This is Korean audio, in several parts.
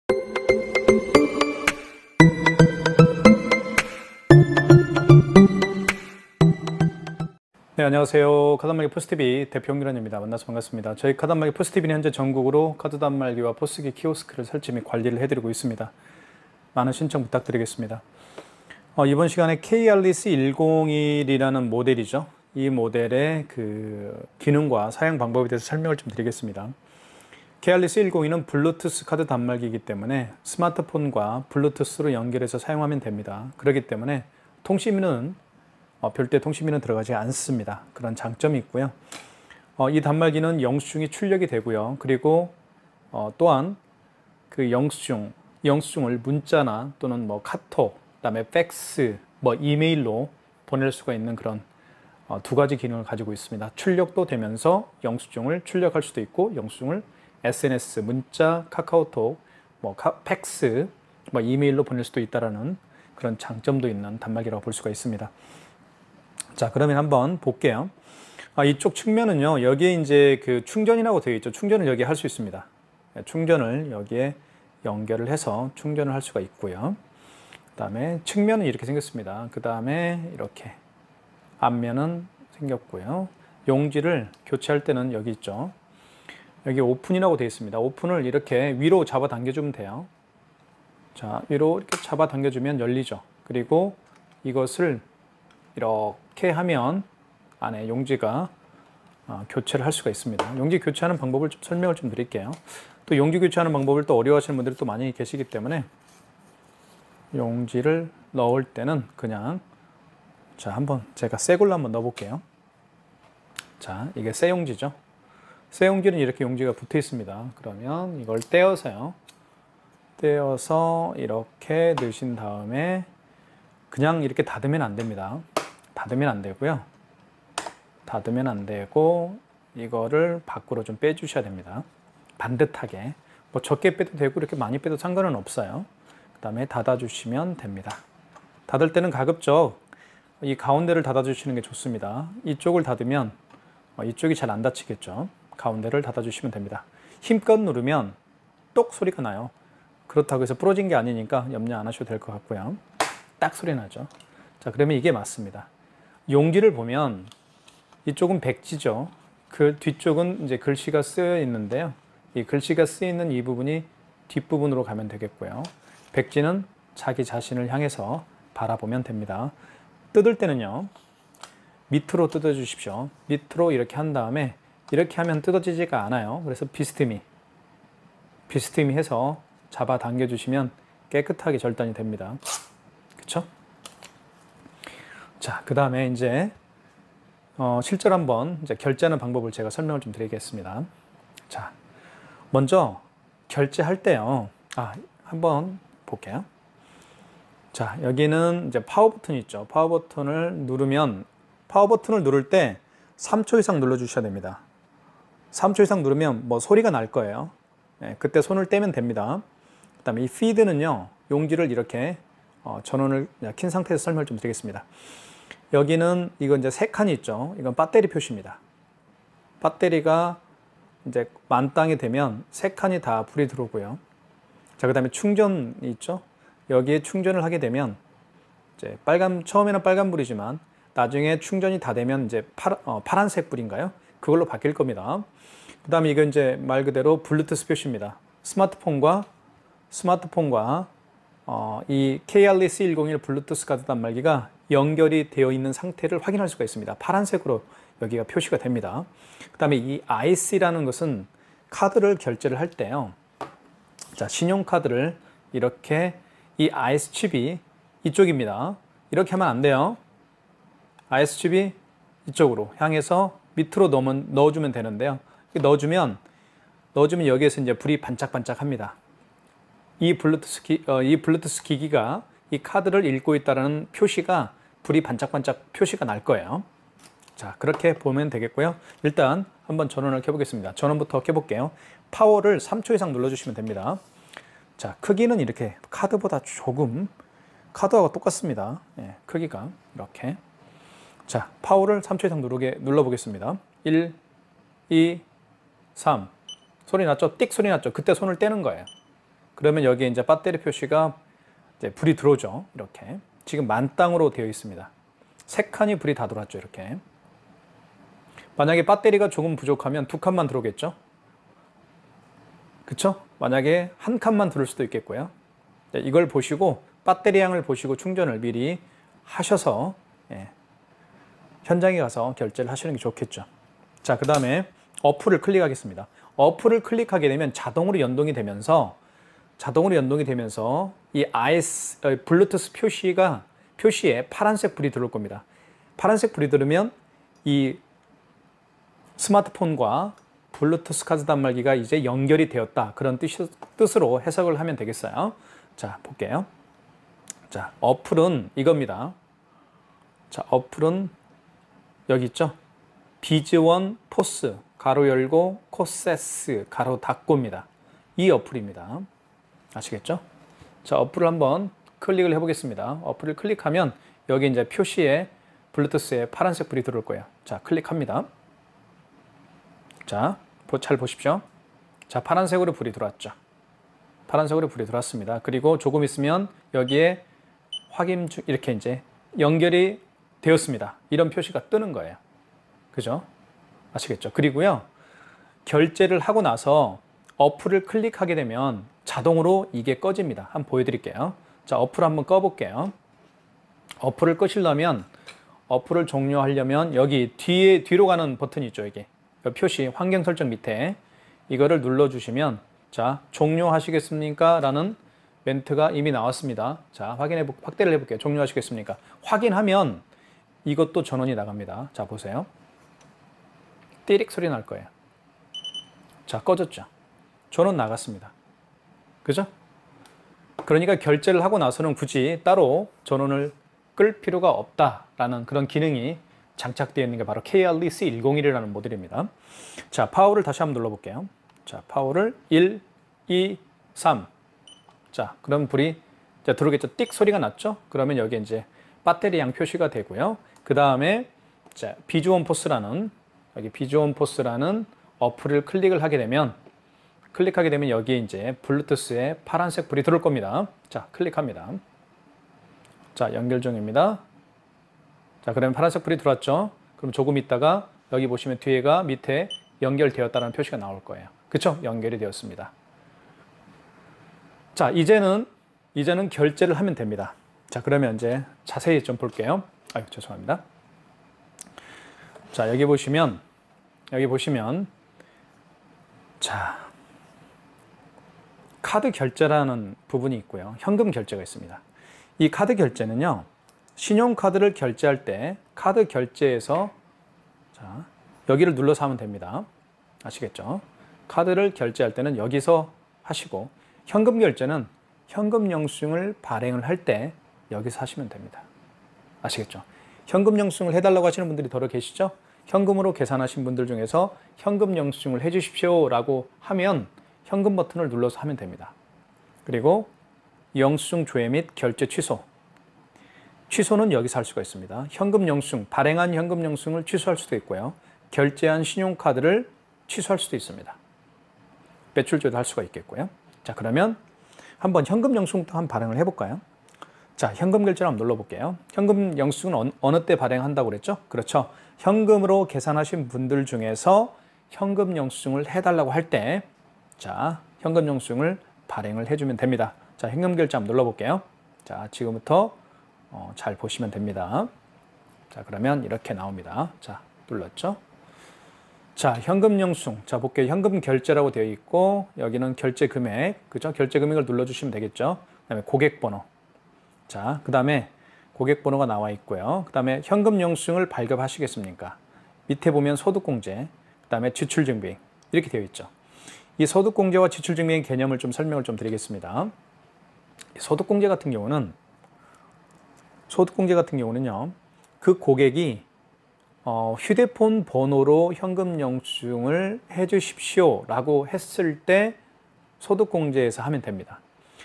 네, 안녕하세요. 카드단말기 포스TV 대표 홍기란입니다. 만나서 반갑습니다. 저희 카드단말기 포스TV는 현재 전국으로 카드 단말기와 포스기 키오스크를 설치 및 관리를 해드리고 있습니다. 많은 신청 부탁드리겠습니다. 이번 시간에 KRLC101이라는 모델이죠. 이 모델의 그 기능과 사용 방법에 대해서 설명을 좀 드리겠습니다. KRLC102는 블루투스 카드 단말기이기 때문에 스마트폰과 블루투스로 연결해서 사용하면 됩니다. 그렇기 때문에 통신비는 별도의 통신비는 들어가지 않습니다. 그런 장점이 있고요. 이 단말기는 영수증이 출력이 되고요. 그리고 또한 그 영수증을 문자나 또는 뭐 카톡, 그다음에 팩스, 뭐 이메일로 보낼 수가 있는 그런 두 가지 기능을 가지고 있습니다. 출력도 되면서 영수증을 출력할 수도 있고, 영수증을 SNS, 문자, 카카오톡, 뭐 팩스, 뭐 이메일로 보낼 수도 있다라는 그런 장점도 있는 단말기라고 볼 수가 있습니다. 자, 그러면 한번 볼게요. 이쪽 측면은요, 여기에 이제 그 충전이라고 되어 있죠. 충전을 여기에 할 수 있습니다. 충전을 여기에 연결을 해서 충전을 할 수가 있고요. 그 다음에 측면은 이렇게 생겼습니다. 그 다음에 이렇게 앞면은 생겼고요. 용지를 교체할 때는 여기 있죠. 여기 오픈이라고 되어 있습니다. 오픈을 이렇게 위로 잡아 당겨주면 돼요. 자, 위로 이렇게 잡아 당겨주면 열리죠. 그리고 이것을 이렇게 하면 안에 용지가 교체를 할 수가 있습니다. 용지 교체하는 방법을 좀 설명을 좀 드릴게요. 또 용지 교체하는 방법을 또 어려워하시는 분들이 또 많이 계시기 때문에 용지를 넣을 때는 그냥 자, 한번 제가 새 걸로 한번 넣어 볼게요. 자, 이게 새 용지죠. 새 용지는 이렇게 용지가 붙어 있습니다. 그러면 이걸 떼어서요. 떼어서 이렇게 넣으신 다음에 그냥 이렇게 닫으면 안 됩니다. 닫으면 안 되고요. 닫으면 안 되고 이거를 밖으로 좀 빼주셔야 됩니다. 반듯하게. 뭐 적게 빼도 되고 이렇게 많이 빼도 상관은 없어요. 그 다음에 닫아주시면 됩니다. 닫을 때는 가급적 이 가운데를 닫아주시는 게 좋습니다. 이쪽을 닫으면 이쪽이 잘 안 닫히겠죠. 가운데를 닫아주시면 됩니다. 힘껏 누르면 똑 소리가 나요. 그렇다고 해서 부러진 게 아니니까 염려 안 하셔도 될 것 같고요. 딱 소리 나죠. 자, 그러면 이게 맞습니다. 용지를 보면 이쪽은 백지죠. 그 뒤쪽은 이제 글씨가 쓰여 있는데요. 이 글씨가 쓰여 있는 이 부분이 뒷부분으로 가면 되겠고요. 백지는 자기 자신을 향해서 바라보면 됩니다. 뜯을 때는요, 밑으로 뜯어 주십시오. 밑으로 이렇게 한 다음에 이렇게 하면 뜯어지지가 않아요. 그래서 비스듬히 해서 잡아 당겨 주시면 깨끗하게 절단이 됩니다. 그쵸? 자, 그 다음에 이제 실제로 한번 이제 결제하는 방법을 제가 설명을 좀 드리겠습니다. 자, 먼저 결제할 때요. 한번 볼게요. 자, 여기는 이제 파워 버튼이 있죠. 파워 버튼을 누르면 파워 버튼을 누를 때 3초 이상 눌러 주셔야 됩니다. 3초 이상 누르면 뭐 소리가 날 거예요. 네, 그때 손을 떼면 됩니다. 그 다음에 이 피드는요, 용지를 이렇게 전원을 킨 상태에서 설명을 좀 드리겠습니다. 여기는 이건 이제 세 칸이 있죠. 이건 배터리 표시입니다. 배터리가 이제 만땅이 되면 세 칸이 다 불이 들어오고요. 자, 그 다음에 충전이 있죠. 여기에 충전을 하게 되면 이제 처음에는 빨간불이지만 나중에 충전이 다 되면 이제 파란색 불인가요? 그걸로 바뀔 겁니다. 그 다음에 이건 이제 말 그대로 블루투스 표시입니다. 스마트폰과 이 KRLC101 블루투스 카드 단말기가 연결이 되어 있는 상태를 확인할 수가 있습니다. 파란색으로 여기가 표시가 됩니다. 그 다음에 이 IC라는 것은 카드를 결제를 할 때요. 자, 신용카드를 이렇게 이 IC 칩이 이쪽입니다. 이렇게 하면 안 돼요. IC 칩이 이쪽으로 향해서 밑으로 넣어주면 되는데요. 넣어주면 여기에서 이제 불이 반짝반짝 합니다. 이 블루투스 기기가 이 카드를 읽고 있다는 표시가 불이 반짝반짝 표시가 날 거예요. 자, 그렇게 보면 되겠고요. 일단 한번 전원을 켜보겠습니다. 전원부터 켜볼게요. 파워를 3초 이상 눌러주시면 됩니다. 자, 크기는 이렇게 카드보다 조금 카드하고 똑같습니다. 예, 크기가 이렇게. 자, 파워를 3초 이상 눌러보겠습니다. 1, 2, 3. 소리 났죠? 띡 소리 났죠? 그때 손을 떼는 거예요. 그러면 여기에 이제 배터리 표시가 이제 불이 들어오죠. 이렇게. 지금 만땅으로 되어 있습니다. 세 칸이 불이 다 들어왔죠. 이렇게. 만약에 배터리가 조금 부족하면 두 칸만 들어오겠죠. 그쵸? 만약에 한 칸만 들을 수도 있겠고요. 이걸 보시고 배터리 양을 보시고 충전을 미리 하셔서 현장에 가서 결제를 하시는 게 좋겠죠. 자, 그 다음에 어플을 클릭하겠습니다. 어플을 클릭하게 되면 자동으로 연동이 되면서 이 블루투스 표시에 파란색 불이 들어올 겁니다. 파란색 불이 들으면 이 스마트폰과 블루투스 카드 단말기가 이제 연결이 되었다. 그런 뜻으로 해석을 하면 되겠어요. 자, 볼게요. 자, 어플은 이겁니다. 자, 어플은 여기 있죠. 비즈원 포스 가로 열고 코세스 가로 닫고입니다. 이 어플입니다. 아시겠죠? 자, 어플을 한번 클릭을 해보겠습니다. 어플을 클릭하면 여기 이제 표시에 블루투스에 파란색 불이 들어올 거예요. 자, 클릭합니다. 자, 잘 보십시오. 자, 파란색으로 불이 들어왔죠. 파란색으로 불이 들어왔습니다. 그리고 조금 있으면 여기에 확인 중 이렇게 이제 연결이 되었습니다. 이런 표시가 뜨는 거예요. 그죠? 아시겠죠? 그리고요, 결제를 하고 나서 어플을 클릭하게 되면 자동으로 이게 꺼집니다. 한번 보여드릴게요. 자, 어플 한번 꺼볼게요. 어플을 끄시려면, 어플을 종료하려면 여기 뒤로 가는 버튼이 있죠. 이게 표시 환경 설정 밑에 이거를 눌러주시면, 자, 종료하시겠습니까? 라는 멘트가 이미 나왔습니다. 자, 확대를 해볼게요. 종료하시겠습니까? 확인하면 이것도 전원이 나갑니다. 자, 보세요. 띠릭 소리 날 거예요. 자, 꺼졌죠. 전원 나갔습니다. 그죠? 그러니까 결제를 하고 나서는 굳이 따로 전원을 끌 필요가 없다라는 그런 기능이 장착되어 있는 게 바로 KLEC101이라는 모델입니다. 자, 파워를 다시 한번 눌러볼게요. 자, 파워를 1, 2, 3. 자, 그럼 불이 이제 들어오겠죠. 띡 소리가 났죠? 그러면 여기 이제 배터리 양 표시가 되고요. 그 다음에 자, 비즈원 포스라는 어플을 클릭을 하게 되면 여기에 이제 블루투스에 파란색 불이 들어올 겁니다. 자, 클릭합니다. 자, 연결 중입니다. 자, 그러면 파란색 불이 들어왔죠? 그럼 조금 있다가 여기 보시면 뒤에가 밑에 연결되었다는 표시가 나올 거예요. 그쵸? 연결이 되었습니다. 자, 이제는 결제를 하면 됩니다. 자, 그러면 이제 자세히 좀 볼게요. 아유, 죄송합니다. 자, 여기 보시면 자, 카드 결제라는 부분이 있고요. 현금 결제가 있습니다. 이 카드 결제는요, 신용카드를 결제할 때 카드 결제에서 자, 여기를 눌러서 하면 됩니다. 아시겠죠? 카드를 결제할 때는 여기서 하시고, 현금 결제는 현금 영수증을 발행을 할 때 여기서 하시면 됩니다. 아시겠죠? 현금 영수증을 해달라고 하시는 분들이 더러 계시죠? 현금으로 계산하신 분들 중에서 현금 영수증을 해주십시오 라고 하면 현금 버튼을 눌러서 하면 됩니다. 그리고 영수증 조회 및 결제 취소는 여기서 할 수가 있습니다. 현금 영수증, 발행한 현금 영수증을 취소할 수도 있고요. 결제한 신용카드를 취소할 수도 있습니다. 매출조도 할 수가 있겠고요. 자, 그러면 한번 현금 영수증부터 한번 발행을 해볼까요? 자, 현금 결제를 한번 눌러볼게요. 현금 영수증은 어느 때 발행한다고 그랬죠? 그렇죠. 현금으로 계산하신 분들 중에서 현금 영수증을 해달라고 할 때, 자, 현금 영수증을 발행을 해주면 됩니다. 자, 현금 결제 한번 눌러볼게요. 자, 지금부터 잘 보시면 됩니다. 자, 그러면 이렇게 나옵니다. 자, 눌렀죠? 자, 현금 영수증. 자, 볼게요. 현금 결제라고 되어 있고, 여기는 결제 금액. 그죠? 결제 금액을 눌러주시면 되겠죠? 그 다음에 고객 번호. 자, 그 다음에 고객 번호가 나와 있고요. 그 다음에 현금 영수증을 발급하시겠습니까? 밑에 보면 소득공제, 그 다음에 지출증빙. 이렇게 되어 있죠. 이 소득공제와 지출증빙의 개념을 좀 설명을 좀 드리겠습니다. 소득공제 같은 경우는요, 그 고객이 휴대폰 번호로 현금 영수증을 해주십시오 라고 했을 때 소득공제에서 하면 됩니다.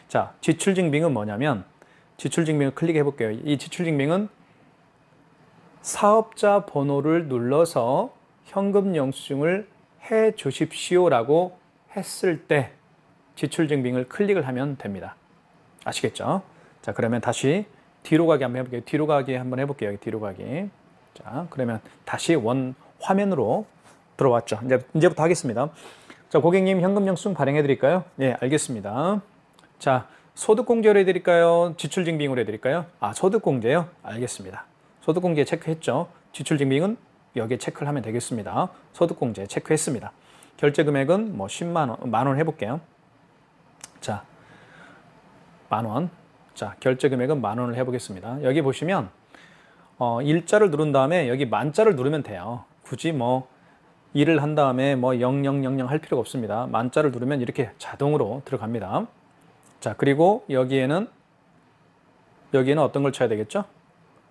자, 지출증빙은 뭐냐면, 지출증빙을 클릭해 볼게요. 이 지출증빙은 사업자 번호를 눌러서 현금 영수증을 해 주십시오 라고 했을 때 지출증빙을 클릭을 하면 됩니다. 아시겠죠? 자, 그러면 다시 뒤로 가기 한번 해볼게요. 뒤로 가기 한번 해볼게요. 뒤로 가기. 자, 그러면 다시 원 화면으로 들어왔죠. 이제부터 하겠습니다. 자, 고객님 현금 영수증 발행해 드릴까요? 네, 알겠습니다. 자, 소득공제로 해드릴까요? 지출증빙으로 해드릴까요? 아, 소득공제요? 알겠습니다. 소득공제 체크했죠? 지출증빙은 여기에 체크를 하면 되겠습니다. 소득공제 체크했습니다. 결제금액은 뭐 10만 원, 만 원 해볼게요. 자, 만 원. 자, 결제금액은 만 원을 해보겠습니다. 여기 보시면 일자를 누른 다음에 여기 만자를 누르면 돼요. 굳이 뭐 일을 한 다음에 뭐 0000 할 필요가 없습니다. 만자를 누르면 이렇게 자동으로 들어갑니다. 자, 그리고 여기에는 어떤 걸 쳐야 되겠죠?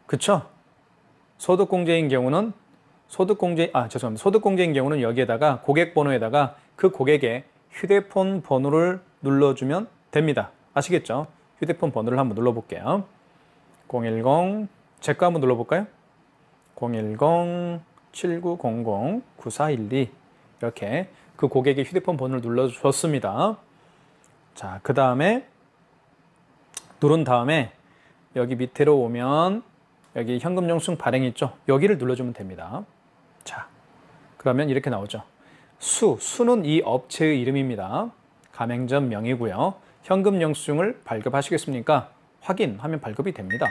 그쵸? 소득공제인 경우는 소득공제인 경우는 여기에다가 고객 번호에다가 그 고객의 휴대폰 번호를 눌러주면 됩니다. 아시겠죠? 휴대폰 번호를 한번 눌러볼게요. 010, 제 거 한번 눌러볼까요? 010-7900-9412 이렇게 그 고객의 휴대폰 번호를 눌러줬습니다. 자, 그 다음에 누른 다음에 여기 밑으로 오면 여기 현금 영수증 발행 있죠? 여기를 눌러주면 됩니다. 자, 그러면 이렇게 나오죠. 수는 이 업체의 이름입니다. 가맹점 명이고요. 현금 영수증을 발급하시겠습니까? 확인하면 발급이 됩니다.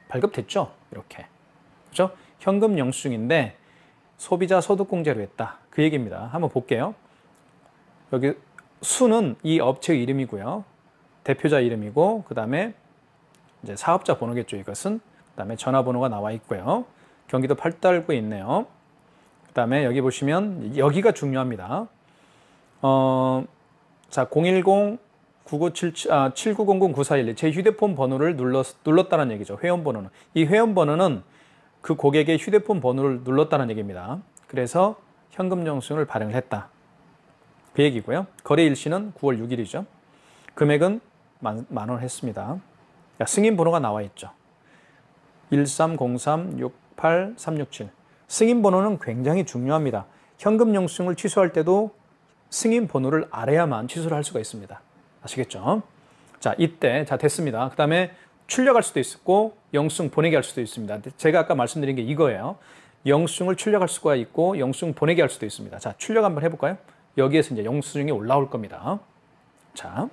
발급됐죠? 이렇게. 그렇죠? 현금 영수증인데 소비자 소득공제로 했다. 그 얘기입니다. 한번 볼게요. 여기 수는 이 업체의 이름이고요. 대표자 이름이고 그 다음에 이제 사업자 번호겠죠. 이것은. 그 다음에 전화번호가 나와 있고요. 경기도 팔달구에 있네요. 그 다음에 여기 보시면 여기가 중요합니다. 자, 010-7900-9412 제 휴대폰 번호를 눌렀다는 얘기죠. 회원번호는. 이 회원번호는 그 고객의 휴대폰 번호를 눌렀다는 얘기입니다. 그래서 현금 영수증을 발행을 했다. 그 얘기고요. 거래 일시는 9월 6일이죠. 금액은 만 원 했습니다. 승인 번호가 나와 있죠. 1303-68367. 승인 번호는 굉장히 중요합니다. 현금 영수증을 취소할 때도 승인 번호를 알아야만 취소를 할 수가 있습니다. 아시겠죠? 자, 이때 자 됐습니다. 그 다음에 출력할 수도 있고 영수증 보내게 할 수도 있습니다. 제가 아까 말씀드린 게 이거예요. 영수증을 출력할 수가 있고 영수증 보내게 할 수도 있습니다. 자, 출력 한번 해볼까요? 여기에서 이제 영수증이 올라올 겁니다. 자,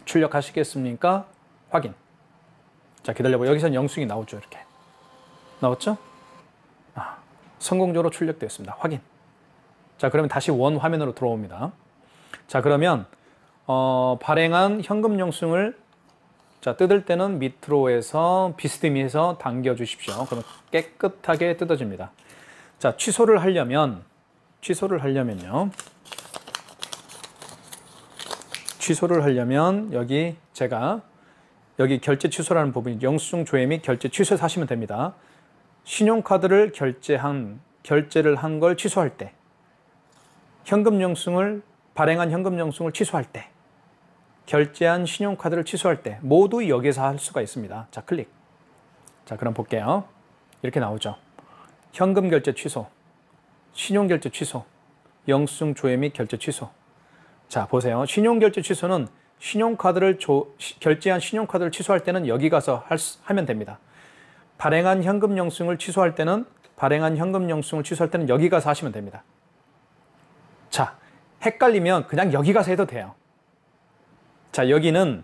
출력하시겠습니까? 확인. 자, 기다려봐. 여기서는 영수증이 나오죠. 이렇게. 나왔죠? 아, 성공적으로 출력되었습니다. 확인. 자, 그러면 다시 원 화면으로 들어옵니다. 자, 그러면 발행한 현금 영수증을 자, 뜯을 때는 밑으로 해서 비스듬히해서 당겨 주십시오. 그러면 깨끗하게 뜯어집니다. 자, 취소를 하려면요. 취소를 하려면 여기 제가 여기 결제 취소라는 부분이 영수증 조회 및 결제 취소해서 하시면 됩니다. 신용카드를 결제를 한 걸 취소할 때, 발행한 현금 영수증을 취소할 때, 결제한 신용카드를 취소할 때 모두 여기서 할 수가 있습니다. 자, 클릭. 자, 그럼 볼게요. 이렇게 나오죠. 현금 결제 취소, 신용 결제 취소, 영수증 조회 및 결제 취소. 자, 보세요. 신용 결제 취소는 결제한 신용카드를 취소할 때는 여기 가서 하면 됩니다. 발행한 현금 영수증을 취소할 때는 여기 가서 하시면 됩니다. 자, 헷갈리면 그냥 여기 가서 해도 돼요. 자, 여기는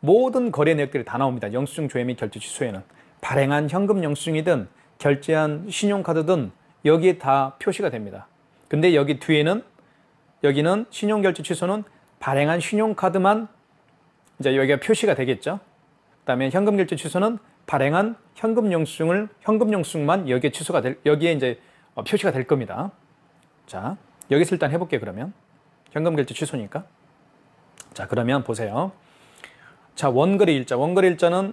모든 거래 내역들이 다 나옵니다. 영수증 조회 및 결제 취소에는. 발행한 현금 영수증이든 결제한 신용카드든 여기에 다 표시가 됩니다. 근데 여기 뒤에는 여기는 신용결제 취소는 발행한 신용카드만 이제 여기가 표시가 되겠죠. 그 다음에 현금결제 취소는 발행한 현금 영수증만 여기에 여기에 이제 표시가 될 겁니다. 자, 여기서 일단 해볼게요. 그러면 현금결제 취소니까. 자, 그러면 보세요. 자, 원거래 일자는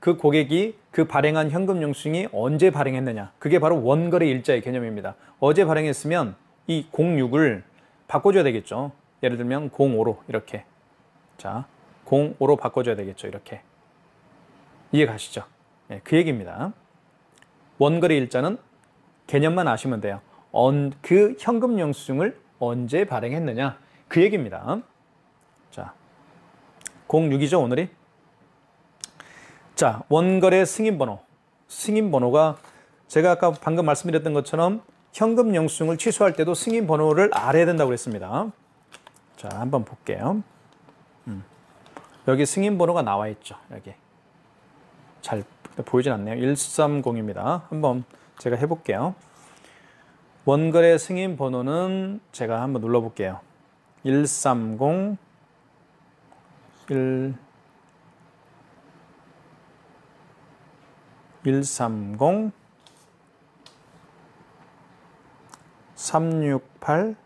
그 고객이 그 발행한 현금 영수증이 언제 발행했느냐. 그게 바로 원거래 일자의 개념입니다. 어제 발행했으면 이 06을 바꿔줘야 되겠죠. 예를 들면 05로 이렇게. 자, 05로 바꿔줘야 되겠죠. 이렇게. 이해가시죠? 네, 그 얘기입니다. 원거래 일자는 개념만 아시면 돼요. 그 현금 영수증을 언제 발행했느냐. 그 얘기입니다. 자, 06이죠, 오늘이? 자, 원거래 승인번호. 승인번호가 제가 아까 방금 말씀드렸던 것처럼 현금 영수증을 취소할 때도 승인번호를 알아야 된다고 그랬습니다. 자, 한번 볼게요. 여기 승인번호가 나와 있죠. 여기. 잘 보이진 않네요. 130입니다. 한번 제가 해볼게요. 원거래 승인번호는 제가 한번 눌러볼게요. 130 130 368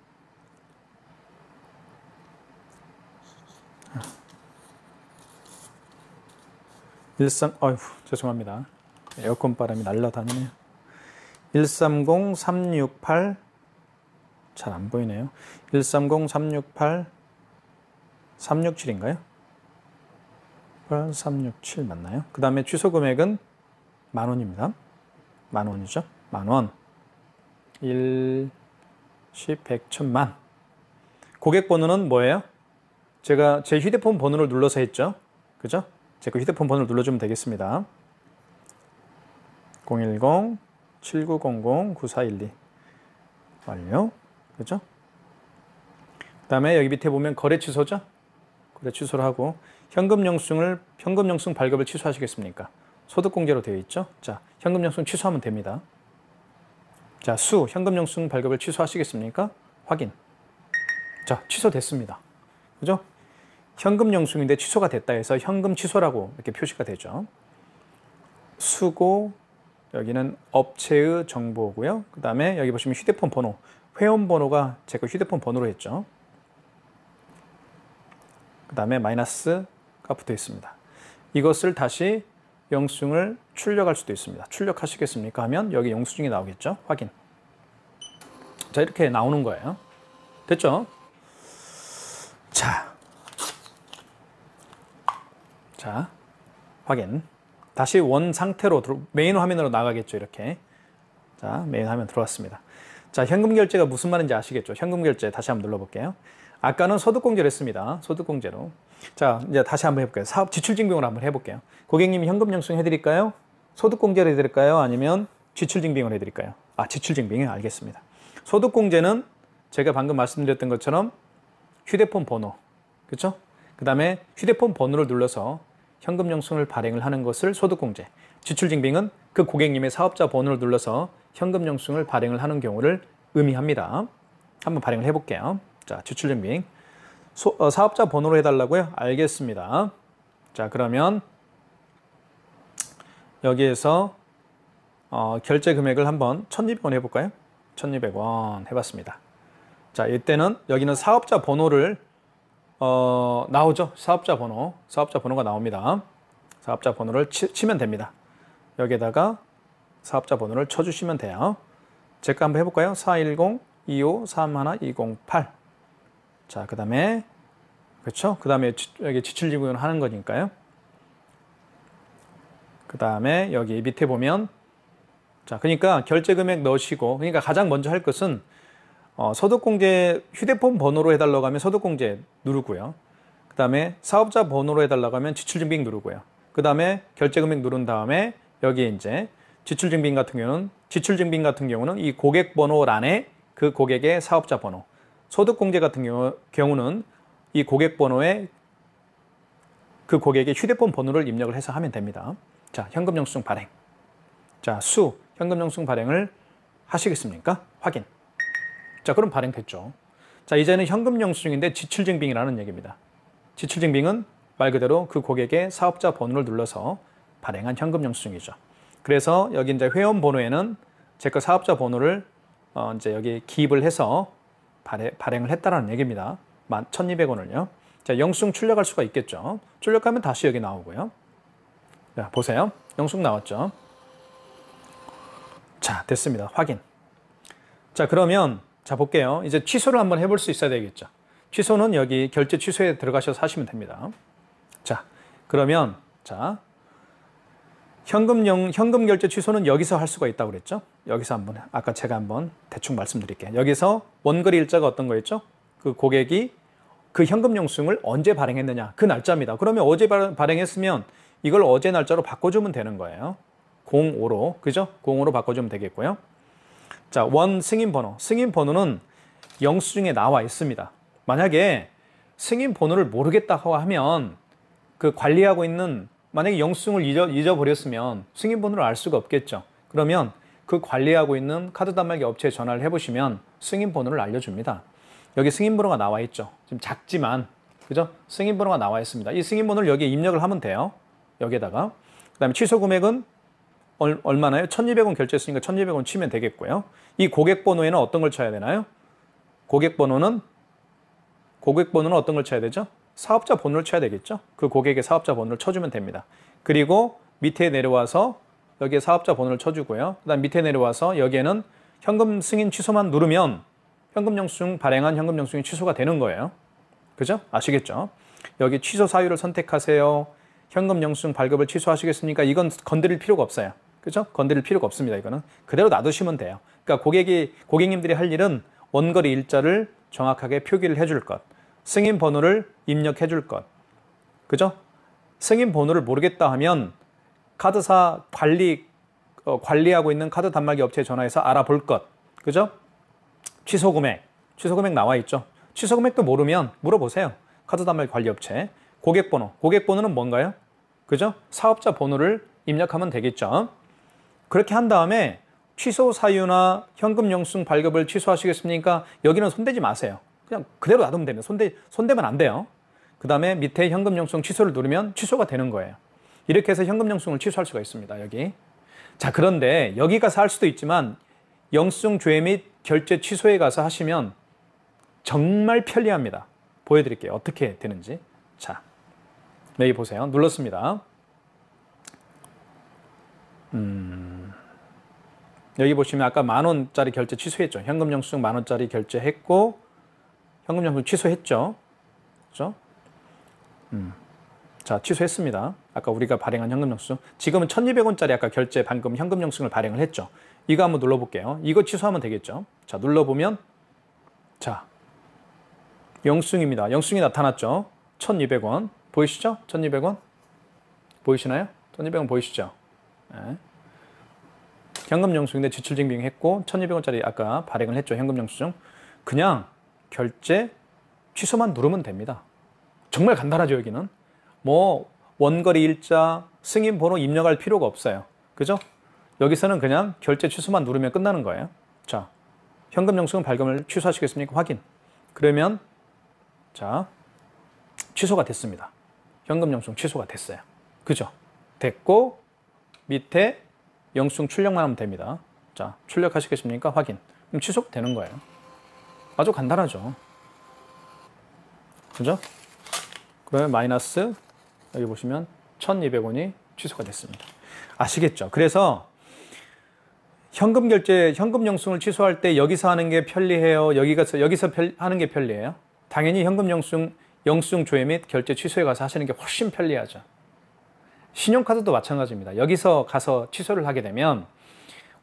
어휴, 죄송합니다. 에어컨 바람이 날라다니네요. 130 368 잘 안 보이네요. 130 368 367인가요? 367 맞나요? 그 다음에 취소 금액은 10,000원입니다. 10,000원이죠. 10,000원. 1, 10, 100, 1000만. 고객 번호는 뭐예요? 제가 제 휴대폰 번호를 눌러서 했죠. 그죠? 제 그 휴대폰 번호를 눌러주면 되겠습니다. 010-7900-9412 완료. 그죠? 그 다음에 여기 밑에 보면 거래 취소죠? 거래 취소를 하고 현금 영수증 발급을 취소하시겠습니까? 소득공제로 되어 있죠? 자, 현금 영수증 취소하면 됩니다. 자, 현금 영수증 발급을 취소하시겠습니까? 확인. 자, 취소됐습니다. 그죠? 현금 영수증인데 취소가 됐다 해서 현금 취소라고 이렇게 표시가 되죠. 수고, 여기는 업체의 정보고요. 그 다음에 여기 보시면 휴대폰 번호, 회원 번호가 제가 휴대폰 번호로 했죠. 그 다음에 마이너스가 붙어 있습니다. 이것을 다시 영수증을 출력할 수도 있습니다. 출력하시겠습니까? 하면 여기 영수증이 나오겠죠. 확인. 자, 이렇게 나오는 거예요. 됐죠? 자, 확인. 다시 원 상태로 메인 화면으로 나가겠죠. 이렇게. 자, 메인 화면 들어왔습니다. 자, 현금 결제가 무슨 말인지 아시겠죠? 현금 결제 다시 한번 눌러볼게요. 아까는 소득공제로 했습니다. 소득공제로. 자, 이제 다시 한번 해볼게요. 사업 지출증빙으로 한번 해볼게요. 고객님이 현금 영수증 해드릴까요? 소득공제로 해드릴까요? 아니면 지출증빙으로 해드릴까요? 아, 지출증빙이요. 알겠습니다. 소득공제는 제가 방금 말씀드렸던 것처럼 휴대폰 번호, 그렇죠? 그 다음에 휴대폰 번호를 눌러서 현금 영수증을 발행을 하는 것을 소득공제. 지출증빙은 그 고객님의 사업자 번호를 눌러서 현금 영수증을 발행을 하는 경우를 의미합니다. 한번 발행을 해볼게요. 자, 지출증빙. 사업자 번호로 해달라고요? 알겠습니다. 자, 그러면 여기에서 결제 금액을 한번 1,200원 해볼까요? 1,200원 해봤습니다. 자, 이때는 여기는 사업자 번호를 나오죠. 사업자 번호가 나옵니다. 사업자 번호를 치면 됩니다. 여기에다가 사업자 번호를 쳐주시면 돼요. 제가 한번 해볼까요? 410-25-31208. 자, 그 다음에 그렇죠? 그 다음에 여기 지출증빙을 하는 거니까요. 그 다음에 여기 밑에 보면 자, 그러니까 결제 금액 넣으시고, 그러니까 가장 먼저 할 것은 소득공제 휴대폰 번호로 해달라고 하면 소득공제 누르고요. 그 다음에 사업자 번호로 해달라고 하면 지출증빙 누르고요. 그 다음에 결제금액 누른 다음에 여기에 이제 지출증빙 같은 경우는 이 고객 번호란에 그 고객의 사업자 번호, 소득공제 같은 경우는 이 고객 번호에 그 고객의 휴대폰 번호를 입력을 해서 하면 됩니다. 자, 현금 영수증 발행. 자, 현금 영수증 발행을 하시겠습니까? 확인. 자, 그럼 발행됐죠. 자, 이제는 현금 영수증인데 지출증빙이라는 얘기입니다. 지출증빙은 말 그대로 그 고객의 사업자 번호를 눌러서 발행한 현금 영수증이죠. 그래서 여기 이제 회원 번호에는 제 거 사업자 번호를 이제 여기 기입을 해서 발행을 했다라는 얘기입니다. 1,200원을요. 자, 영수증 출력할 수가 있겠죠. 출력하면 다시 여기 나오고요. 자, 보세요. 영수증 나왔죠. 자, 됐습니다. 확인. 자, 그러면 자, 볼게요. 이제 취소를 한번 해볼 수 있어야 되겠죠. 취소는 여기 결제 취소에 들어가셔서 하시면 됩니다. 자, 그러면 자, 현금 결제 취소는 여기서 할 수가 있다고 그랬죠. 여기서 한번 제가 한번 대충 말씀드릴게요. 여기서 원거래 일자가 어떤 거였죠? 그 고객이 그 현금 영수증을 언제 발행했느냐, 그 날짜입니다. 그러면 어제 발행했으면 이걸 어제 날짜로 바꿔주면 되는 거예요. 05로, 그죠? 05로 바꿔주면 되겠고요. 자, 원 승인 번호. 승인 번호는 영수증에 나와 있습니다. 만약에 승인 번호를 모르겠다고 하면 그 관리하고 있는, 만약에 영수증을 잊어버렸으면 승인 번호를 알 수가 없겠죠. 그러면 그 관리하고 있는 카드 단말기 업체에 전화를 해보시면 승인 번호를 알려줍니다. 여기 승인 번호가 나와 있죠. 좀 작지만, 그죠? 승인 번호가 나와 있습니다. 이 승인 번호를 여기에 입력을 하면 돼요. 여기에다가. 그 다음에 취소 금액은 얼마나요? 1,200원 결제했으니까 1,200원 치면 되겠고요. 이 고객 번호에는 어떤 걸 쳐야 되나요? 고객 번호는 어떤 걸 쳐야 되죠? 사업자 번호를 쳐야 되겠죠? 그 고객의 사업자 번호를 쳐주면 됩니다. 그리고 밑에 내려와서 여기에 사업자 번호를 쳐주고요. 그 다음 밑에 내려와서 여기에는 현금 승인 취소만 누르면 현금 영수증 발행한 현금 영수증이 취소가 되는 거예요. 그죠? 아시겠죠? 여기 취소 사유를 선택하세요. 현금 영수증 발급을 취소하시겠습니까? 이건 건드릴 필요가 없어요. 그죠? 건드릴 필요가 없습니다. 이거는 그대로 놔두시면 돼요. 그러니까 고객님들이 할 일은 원거리 일자를 정확하게 표기를 해줄 것, 승인 번호를 입력해 줄 것, 그죠? 승인 번호를 모르겠다 하면 카드사 관리하고 있는 카드 단말기 업체에 전화해서 알아볼 것, 그죠? 취소 금액 나와 있죠. 취소 금액도 모르면 물어보세요. 카드 단말기 관리 업체. 고객 번호는 뭔가요? 그죠? 사업자 번호를 입력하면 되겠죠. 그렇게 한 다음에 취소 사유나 현금 영수증 발급을 취소하시겠습니까? 여기는 손대지 마세요. 그냥 그대로 놔두면 됩니다. 손대면 안 돼요. 그 다음에 밑에 현금 영수증 취소를 누르면 취소가 되는 거예요. 이렇게 해서 현금 영수증을 취소할 수가 있습니다. 여기. 자, 그런데 여기 가서 할 수도 있지만 영수증 조회 및 결제 취소에 가서 하시면 정말 편리합니다. 보여드릴게요. 어떻게 되는지. 자, 여기 보세요. 눌렀습니다. 여기 보시면 아까 10,000원짜리 결제 취소했죠. 현금 영수증 10,000원짜리 결제했고 현금 영수증 취소했죠. 그죠? 자, 취소했습니다. 아까 우리가 발행한 현금 영수증. 지금은 1,200원짜리 아까 결제 방금 현금 영수증을 발행을 했죠. 이거 한번 눌러볼게요. 이거 취소하면 되겠죠. 자, 눌러보면 자, 영수증입니다. 영수증이 나타났죠. 1,200원. 보이시죠? 1,200원. 보이시나요? 1,200원 보이시죠? 네. 현금 영수증인데 지출 증빙했고 1,200원짜리 아까 발행을 했죠. 현금 영수증. 그냥 결제 취소만 누르면 됩니다. 정말 간단하죠. 여기는. 뭐 원거리 일자 승인 번호 입력할 필요가 없어요. 그죠? 여기서는 그냥 결제 취소만 누르면 끝나는 거예요. 자, 현금 영수증 발급을 취소하시겠습니까? 확인. 그러면 자, 취소가 됐습니다. 현금 영수증 취소가 됐어요. 그죠? 됐고 밑에 영수증 출력만 하면 됩니다. 자, 출력하시겠습니까? 확인. 그럼 취소가 되는 거예요. 아주 간단하죠. 그죠? 그러면 마이너스 여기 보시면 1,200원이 취소가 됐습니다. 아시겠죠? 그래서 현금 결제, 현금 영수증을 취소할 때 여기서 하는 게 편리해요? 여기서 하는 게 편리해요? 당연히 현금 영수증 조회 및 결제 취소에 가서 하시는 게 훨씬 편리하죠. 신용카드도 마찬가지입니다. 여기서 가서 취소를 하게 되면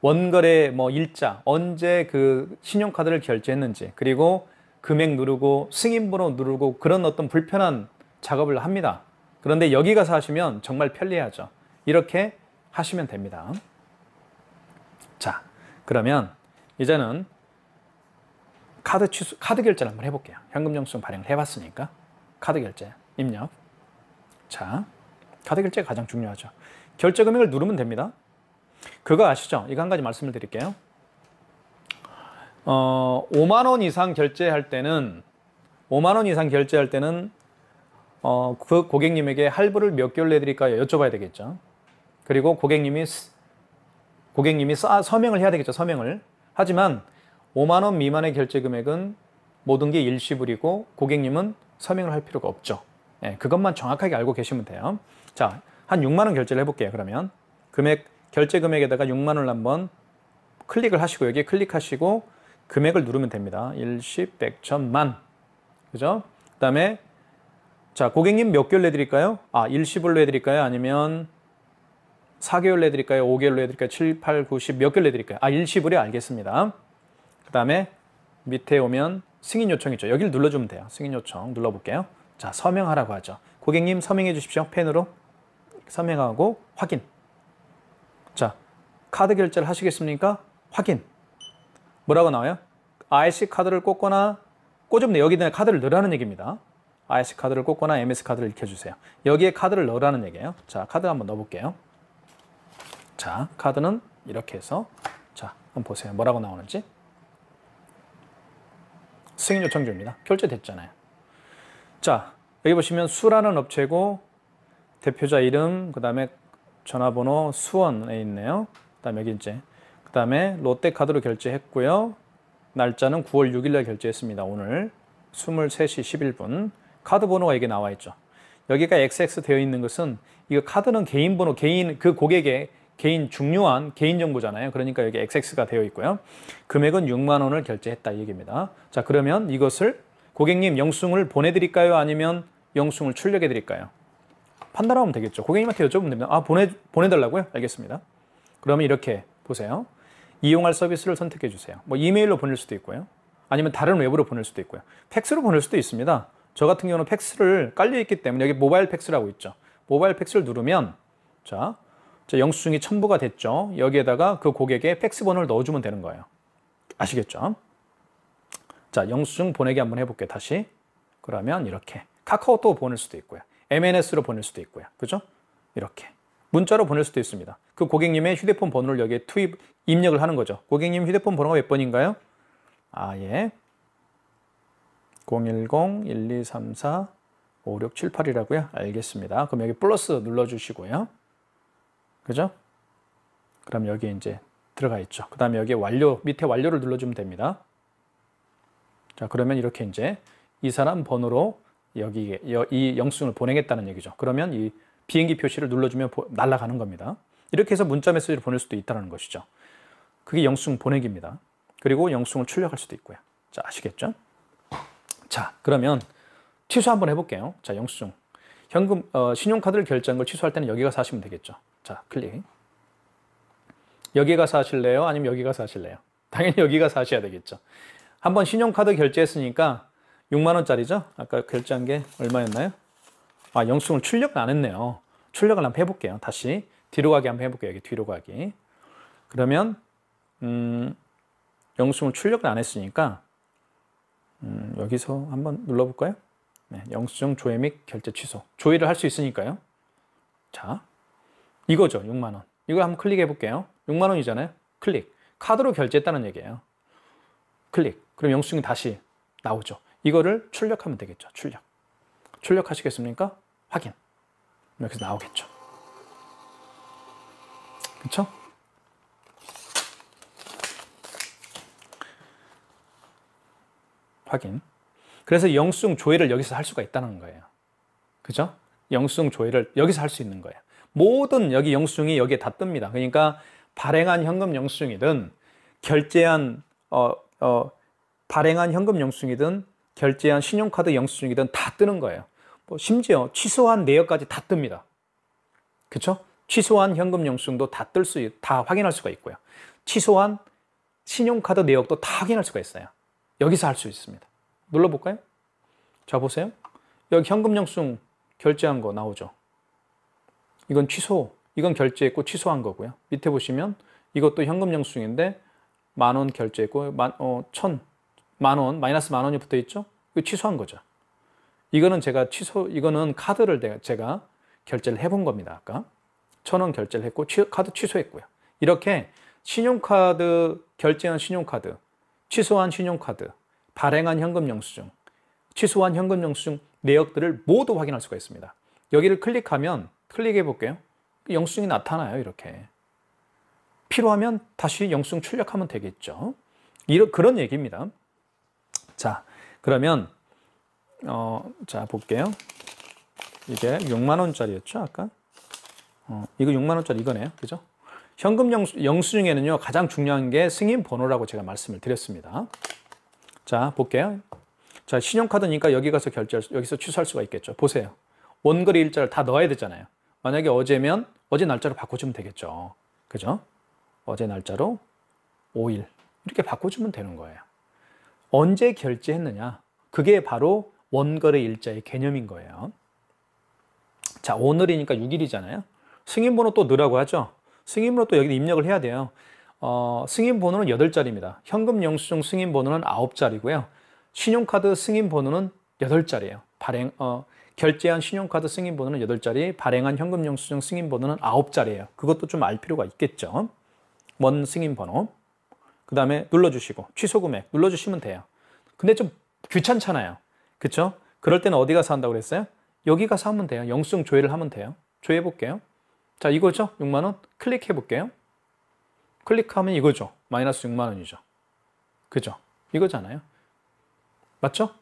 원거래 일자, 언제 그 신용카드를 결제했는지, 그리고 금액 누르고 승인번호 누르고 그런 어떤 불편한 작업을 합니다. 그런데 여기 가서 하시면 정말 편리하죠. 이렇게 하시면 됩니다. 자, 그러면 이제는 카드 결제를 한번 해볼게요. 현금 영수증 발행을 해봤으니까 카드 결제 입력. 자, 카드 결제가 가장 중요하죠. 결제 금액을 누르면 됩니다. 그거 아시죠? 이거 한 가지 말씀을 드릴게요. 5만 원 이상 결제할 때는 그 고객님에게 할부를 몇 개월 내드릴까요? 여쭤봐야 되겠죠. 그리고 고객님이 서명을 해야 되겠죠. 서명을. 하지만 5만 원 미만의 결제 금액은 모든 게 일시불이고 고객님은 서명을 할 필요가 없죠. 네, 그것만 정확하게 알고 계시면 돼요. 자, 한 6만 원 결제를 해볼게요. 그러면 결제 금액에다가 6만 원을 한번 클릭을 하시고 여기에 클릭하시고 금액을 누르면 됩니다. 일십, 백, 천만. 그죠? 그 다음에 자, 고객님 몇 개월 내드릴까요? 일시불로 해드릴까요? 아니면 4개월 내드릴까요? 5개월 내드릴까요? 7, 8, 9, 10 몇 개월 내드릴까요? 일시불에 알겠습니다. 그 다음에 밑에 오면 승인 요청 있죠. 여기를 눌러주면 돼요. 승인 요청 눌러볼게요. 자, 서명하라고 하죠. 고객님 서명해 주십시오. 펜으로 서명하고 확인. 자, 카드 결제를 하시겠습니까? 확인. 뭐라고 나와요? IC 카드를 꽂거나 꽂으면 여기다 카드를 넣으라는 얘기입니다. IC 카드를 꽂거나 MS 카드를 익혀주세요. 여기에 카드를 넣으라는 얘기예요. 자, 카드 한번 넣어볼게요. 자, 카드는 이렇게 해서 자, 한번 보세요. 뭐라고 나오는지. 승인 요청 중입니다. 결제됐잖아요. 자, 여기 보시면 수라는 업체고 대표자 이름, 그 다음에 전화번호 수원에 있네요. 그 다음에 여기 이제 그 다음에 롯데카드로 결제했고요. 날짜는 9월 6일 날 결제했습니다. 오늘 23시 11분. 카드 번호가 여기 나와 있죠. 여기가 XX 되어 있는 것은 이거 카드는 개인 번호, 개인 그 고객의 개인 중요한 개인 정보잖아요. 그러니까 여기 XX가 되어 있고요. 금액은 6만 원을 결제했다 이 얘기입니다. 자, 그러면 이것을 고객님 영수증을 보내드릴까요? 아니면 영수증을 출력해드릴까요? 판단하면 되겠죠. 고객님한테 여쭤보면 됩니다. 아, 보내달라고요? 알겠습니다. 그러면 이렇게 보세요. 이용할 서비스를 선택해 주세요. 뭐 이메일로 보낼 수도 있고요. 아니면 다른 웹으로 보낼 수도 있고요. 팩스로 보낼 수도 있습니다. 저 같은 경우는 팩스를 깔려있기 때문에 여기 모바일 팩스라고 있죠. 모바일 팩스를 누르면 자, 영수증이 첨부가 됐죠. 여기에다가 그 고객의 팩스 번호를 넣어주면 되는 거예요. 아시겠죠? 자, 영수증 보내기 한번 해볼게요. 다시. 그러면 이렇게 카카오톡 보낼 수도 있고요. MNS로 보낼 수도 있고요. 그죠? 이렇게. 문자로 보낼 수도 있습니다. 그 고객님의 휴대폰 번호를 여기에 입력을 하는 거죠. 고객님 휴대폰 번호가 몇 번인가요? 아, 예. 010-1234-5678이라고요? 알겠습니다. 그럼 여기 플러스 눌러주시고요. 그죠? 그럼 여기 이제 들어가 있죠. 그 다음에 여기 완료, 밑에 완료를 눌러주면 됩니다. 자, 그러면 이렇게 이제 이 사람 번호로 여기 이 영수증을 보내겠다는 얘기죠. 그러면 이 비행기 표시를 눌러주면 날아가는 겁니다. 이렇게 해서 문자 메시지를 보낼 수도 있다는 것이죠. 그게 영수증 보내기입니다. 그리고 영수증을 출력할 수도 있고요. 자, 아시겠죠? 자, 그러면 취소 한번 해볼게요. 자, 영수증. 현금, 신용카드를 결제한 걸 취소할 때는 여기 가서 하시면 되겠죠. 자, 클릭. 여기 가서 하실래요? 아니면 여기 가서 하실래요? 당연히 여기 가서 하셔야 되겠죠. 한번 신용카드 결제했으니까 6만 원짜리죠? 아까 결제한 게 얼마였나요? 아, 영수증을 출력을 안 했네요. 출력을 한번 해볼게요. 다시 뒤로 가기 한번 해볼게요. 여기 뒤로 가기. 그러면 영수증을 출력을 안 했으니까 여기서 한번 눌러볼까요? 네, 영수증 조회 및 결제 취소. 조회를 할 수 있으니까요. 자, 이거죠. 6만 원. 이걸 한번 클릭해 볼게요. 6만 원이잖아요. 클릭. 카드로 결제했다는 얘기예요. 클릭. 그럼 영수증이 다시 나오죠. 이거를 출력하면 되겠죠. 출력. 출력하시겠습니까? 확인. 여기서 나오겠죠. 그렇죠? 확인. 그래서 영수증 조회를 여기서 할 수가 있다는 거예요. 그죠? 영수증 조회를 여기서 할 수 있는 거예요. 모든 여기 영수증이 여기에 다 뜹니다. 그러니까 발행한 현금 영수증이든 결제한 발행한 현금 영수증이든 결제한 신용카드 영수증이든 다 뜨는 거예요. 뭐 심지어 취소한 내역까지 다 뜹니다. 그렇죠? 취소한 현금 영수증도 다 확인할 수가 있고요. 취소한 신용카드 내역도 다 확인할 수가 있어요. 여기서 할 수 있습니다. 눌러볼까요? 자, 보세요. 여기 현금 영수증 결제한 거 나오죠. 이건 이건 결제했고 취소한 거고요. 밑에 보시면 이것도 현금 영수증인데 10,000원 결제했고 만원, 마이너스 10,000원이 붙어 있죠? 이거 취소한 거죠. 이거는 이거는 카드를 제가 결제를 해본 겁니다. 아까 1,000원 결제를 했고 카드 취소했고요. 이렇게 신용카드, 결제한 신용카드, 취소한 신용카드, 발행한 현금 영수증, 취소한 현금 영수증 내역들을 모두 확인할 수가 있습니다. 여기를 클릭해 볼게요. 영수증이 나타나요. 이렇게. 필요하면 다시 영수증 출력하면 되겠죠. 그런 얘기입니다. 자, 그러면 자, 볼게요. 이게 6만 원짜리였죠, 아까? 이거 6만 원짜리 이거네요. 그죠? 현금 영수증에는요, 가장 중요한 게 승인 번호라고 제가 말씀을 드렸습니다. 자, 볼게요. 자, 신용카드니까 여기 가서 여기서 취소할 수가 있겠죠. 보세요. 원거리 일자를 다 넣어야 되잖아요. 만약에 어제면 어제 날짜로 바꿔주면 되겠죠. 그죠? 어제 날짜로 5일. 이렇게 바꿔주면 되는 거예요. 언제 결제했느냐? 그게 바로 원거래 일자의 개념인 거예요. 자, 오늘이니까 6일이잖아요. 승인번호 또 넣으라고 하죠. 승인번호 또 여기 입력을 해야 돼요. 승인번호는 8자리입니다. 현금 영수증 승인번호는 9자리고요. 신용카드 승인번호는 8자리예요. 결제한 신용카드 승인번호는 8자리, 발행한 현금 영수증 승인번호는 9자리예요. 그것도 좀 알 필요가 있겠죠. 원 승인번호. 그 다음에 눌러주시고 취소 금액 눌러주시면 돼요. 근데 좀 귀찮잖아요. 그쵸? 그럴 때는 어디 가서 한다고 그랬어요? 여기 가서 하면 돼요. 영수증 조회를 하면 돼요. 조회해 볼게요. 자, 이거죠? 6만 원 클릭해 볼게요. 클릭하면 이거죠. 마이너스 6만 원이죠. 그죠? 이거잖아요. 맞죠?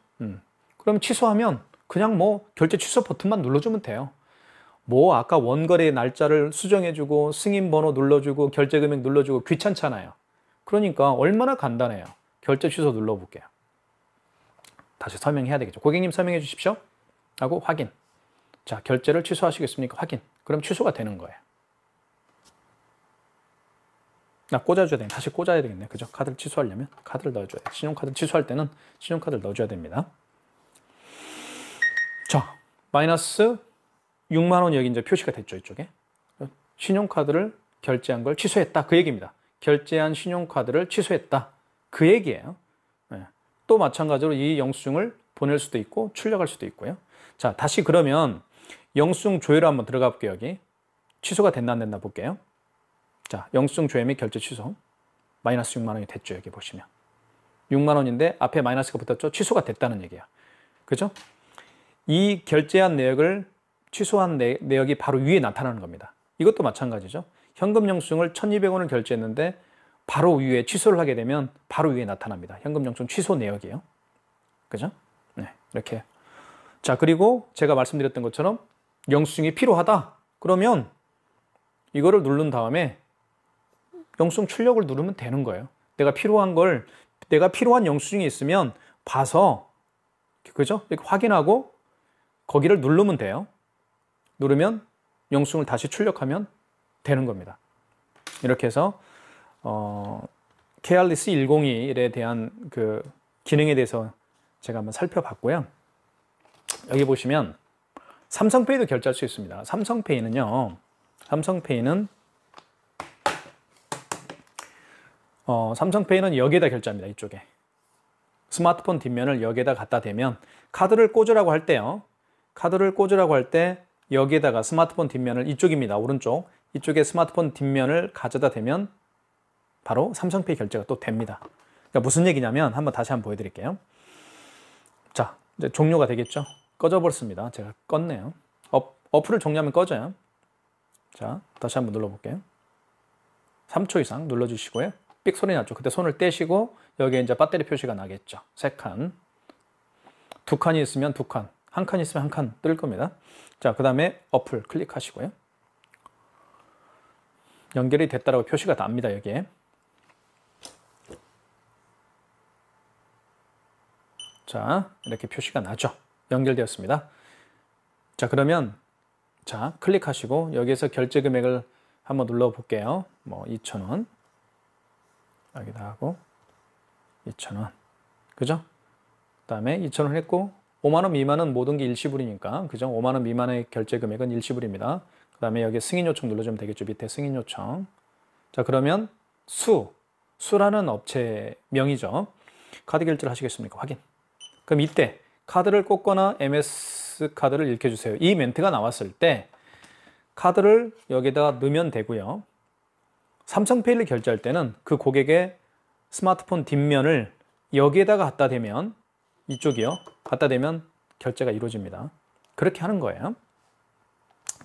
그럼 취소하면 그냥 뭐 결제 취소 버튼만 눌러주면 돼요. 뭐 아까 원거래 날짜를 수정해주고 승인번호 눌러주고 결제금액 눌러주고 귀찮잖아요. 그러니까 얼마나 간단해요. 결제 취소 눌러볼게요. 다시 설명해야 되겠죠. 고객님 설명해 주십시오. 하고 확인. 자, 결제를 취소하시겠습니까? 확인. 그럼 취소가 되는 거예요. 나 꽂아줘야 되겠네. 다시 꽂아야 되겠네. 그죠? 카드를 취소하려면 카드를 넣어줘야 돼. 신용카드를 취소할 때는 신용카드를 넣어줘야 됩니다. 자, 마이너스 6만 원 여기 이제 표시가 됐죠. 이쪽에. 신용카드를 결제한 걸 취소했다. 그 얘기입니다. 결제한 신용카드를 취소했다. 그 얘기예요. 네. 또 마찬가지로 이 영수증을 보낼 수도 있고 출력할 수도 있고요. 자, 다시 그러면 영수증 조회로 한번 들어가 볼게요. 여기. 취소가 됐나 안 됐나 볼게요. 자, 영수증 조회 및 결제 취소. 마이너스 6만 원이 됐죠. 여기 보시면. 6만 원인데 앞에 마이너스가 붙었죠. 취소가 됐다는 얘기야. 그죠? 이 결제한 내역을 취소한 내역이 바로 위에 나타나는 겁니다. 이것도 마찬가지죠. 현금 영수증을 1,200원을 결제했는데 바로 위에 취소를 하게 되면 바로 위에 나타납니다. 현금 영수증 취소 내역이에요. 그죠? 네, 이렇게. 자, 그리고 제가 말씀드렸던 것처럼 영수증이 필요하다. 그러면 이거를 누른 다음에 영수증 출력을 누르면 되는 거예요. 내가 필요한 영수증이 있으면 봐서, 그죠? 이렇게 확인하고 거기를 누르면 돼요. 누르면 영수증을 다시 출력하면 되는 겁니다. 이렇게 해서 KRS 101에 대한 그 기능에 대해서 제가 한번 살펴봤고요. 여기 보시면 삼성페이도 결제할 수 있습니다. 삼성페이는 여기에다 결제합니다. 이쪽에. 스마트폰 뒷면을 여기에다 갖다 대면 카드를 꽂으라고 할 때요. 카드를 꽂으라고 할 때 여기에다가 스마트폰 뒷면을 이쪽입니다. 오른쪽. 이쪽에 스마트폰 뒷면을 가져다 대면 바로 삼성페이 결제가 또 됩니다. 그러니까 무슨 얘기냐면 다시 한번 보여드릴게요. 자, 이제 종료가 되겠죠. 꺼져버렸습니다. 제가 껐네요. 어플을 종료하면 꺼져요. 자, 다시 한번 눌러볼게요. 3초 이상 눌러주시고요. 삑 소리 났죠. 그때 손을 떼시고 여기에 이제 배터리 표시가 나겠죠. 3칸. 2칸이 있으면 2칸. 1칸 있으면 1칸 뜰 겁니다. 자, 그 다음에 어플 클릭하시고요. 연결이 됐다라고 표시가 납니다. 여기에. 자, 이렇게 표시가 나죠. 연결되었습니다. 자, 그러면 자, 클릭하시고 여기에서 결제 금액을 한번 눌러 볼게요. 뭐 2,000원. 여기다 하고 2,000원. 그죠? 그다음에 2,000원 했고 5만 원 미만은 모든 게 일시불이니까. 그죠? 5만 원 미만의 결제 금액은 일시불입니다. 그다음에 여기 승인 요청 눌러주면 되겠죠. 밑에 승인 요청. 자, 그러면 수라는 업체명이죠. 카드 결제를 하시겠습니까? 확인. 그럼 이때 카드를 꽂거나 MS 카드를 읽혀주세요. 이 멘트가 나왔을 때 카드를 여기다가 넣으면 되고요. 삼성페이를 결제할 때는 그 고객의 스마트폰 뒷면을 여기에다가 갖다 대면 이쪽이요. 갖다 대면 결제가 이루어집니다. 그렇게 하는 거예요.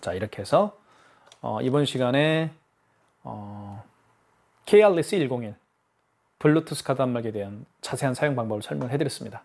자, 이렇게 해서 이번 시간에 KRS 101 블루투스 카드 단말기에 대한 자세한 사용 방법을 설명해 드렸습니다.